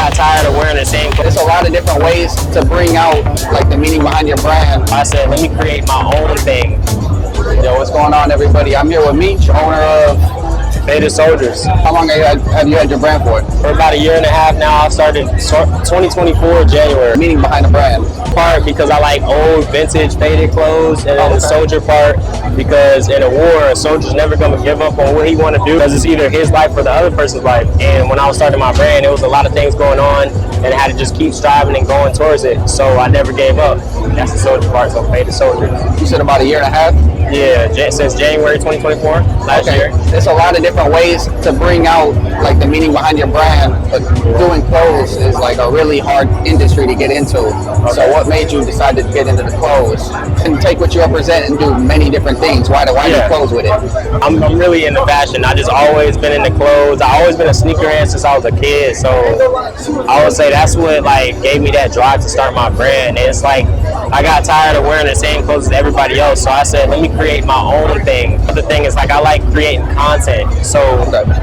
got tired of wearing the same clothes. There's a lot of different ways to bring out like the meaning behind your brand. I said, let me create my own thing. Yo, what's going on, everybody? I'm here with Meech, owner of Faded Soldiers. How long have you had your brand for? For about a year and a half now. I started 2024 January. Meaning behind the brand? Part because I like old vintage faded clothes, and then the soldier part because in a war a soldier's never going to give up on what he want to do because it's either his life or the other person's life. And when I was starting my brand, there was a lot of things going on and I had to just keep striving and going towards it, so I never gave up. That's the soldier part, so Faded Soldiers. You said about a year and a half? Yeah, since January 2024 last year. There's a lot of different ways to bring out like the meaning behind your brand, but doing clothes is like a really hard industry to get into. So what made you decide to get into the clothes and take what you represent and do many different things? Why do clothes with it? I'm really into fashion. I just always been into clothes. I always been a sneakerhead since I was a kid, so I would say that's what like gave me that drive to start my brand. And it's like I got tired of wearing the same clothes as everybody else, so I said, let me create my own thing. The thing is, like, I like creating content, so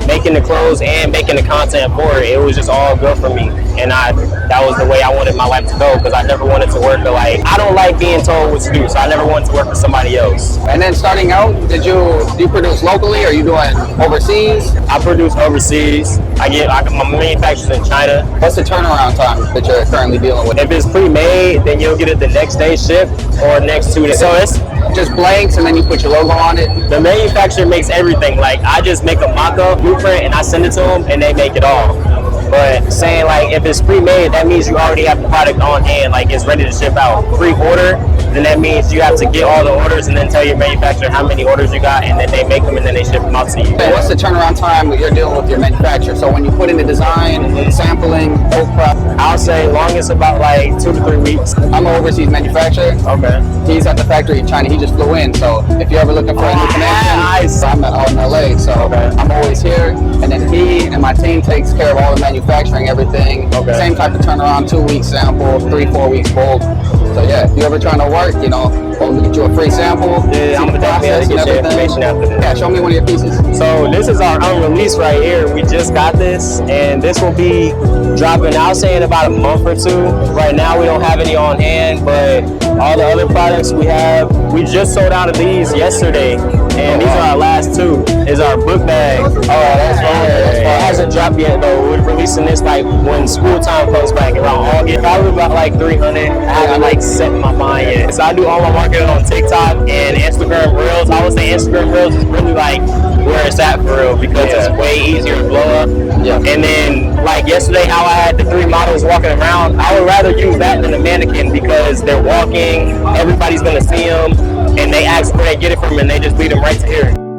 making the clothes and making the content for it was just all good for me. And that was the way I wanted my life to go, because I never wanted to work for, like, I don't like being told what to do, so I never wanted to work for somebody else. And then starting out, do you produce locally, or are you doing overseas? I produce overseas. I get my manufacturers in China. What's the turnaround time that you're currently dealing with? If it's pre-made, then you'll get it the next day shipped or next 2 days. So it's just blanks and then you put your logo on it? The manufacturer makes everything. Like, I just make a mock-up blueprint and I send it to them and they make it all. But saying like if it's pre-made, that means you already have the product on hand, like it's ready to ship out. Pre-order, then that means you have to get all the orders and then tell your manufacturer how many orders you got, and then they make them and then they ship them out to you. Okay, what's the turnaround time that you're dealing with your manufacturer? So when you put in the design, sampling, whole prep? I'll say longest about like 2 to 3 weeks. I'm an overseas manufacturer. Okay. He's at the factory in China. He just flew in. So if you're ever looking for a new connection, I'm out in LA. So I'm always here. And then he and my team takes care of all the manufacturing, everything. Same type of turnaround, 2 weeks sample, 3-4 weeks bulk. So yeah, if you're ever trying to work, you know, we'll get you a free sample. Yeah, I'm gonna definitely get you information after this. Yeah, show me one of your pieces. So this is our unreleased right here. We just got this, and this will be dropping, I'll say, in about a month or 2. Right now we don't have any on hand, but all the other products we have, we just sold out of these yesterday, and these are our last 2. Is our book bag. Oh, that's fine. It hasn't dropped yet though. We're releasing this like when school time comes back around August. Probably about like 300. I haven't like set in my mind yet. So I do all my marketing on TikTok and Instagram Reels. I would say Instagram Reels is really like where it's at for real, because it's way easier to blow up. And then like yesterday, how I had the 3 models walking around, I would rather use that than a mannequin, because they're walking, everybody's gonna see them, and they ask where they get it from, and they just lead them right to here.